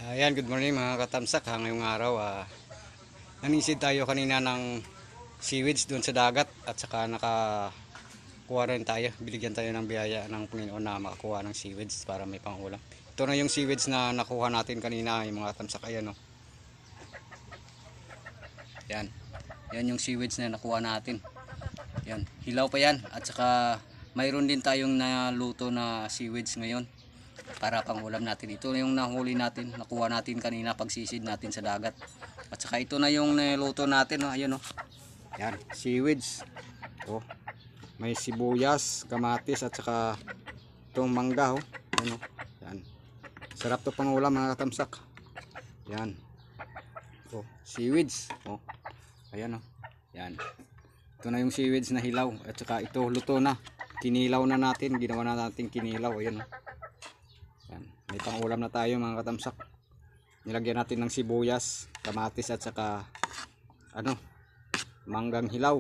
Ayan, good morning mga katamsak. Ngayong araw, nanisid tayo kanina ng seaweeds doon sa dagat at saka nakakuha rin tayo. Biligyan tayo ng biyaya ng Panginoon na makakuha ng seaweeds para may pangulam. Ito na yung seaweeds na nakuha natin kanina, yung mga katamsak. Ayan, oh. Yan. Yan yung seaweeds na nakuha natin. Yan. Hilaw pa yan. At saka mayroon din tayong naluto na seaweeds ngayon para pang ulam natin. Ito na yung nahuli natin, nakuha natin kanina pagsisid natin sa dagat. At saka ito na yung niluto natin, oh. Ayun, oh. Yan, seaweeds. Oh. May sibuyas, kamatis at saka itong mangga, oh. Yan, oh. Yan. Sarap to pang ulam mga katamsak. Yan. Oh, seaweeds. Oh. Ayan, oh. Yan. Ito na yung seaweeds na hilaw at saka ito luto na. Kinilaw na natin, ginawa na natin kinilaw. Ayan, oh. Yan. May pang ulam na tayo mga katamsak. Nilagyan natin ng sibuyas, kamatis at saka manggang hilaw.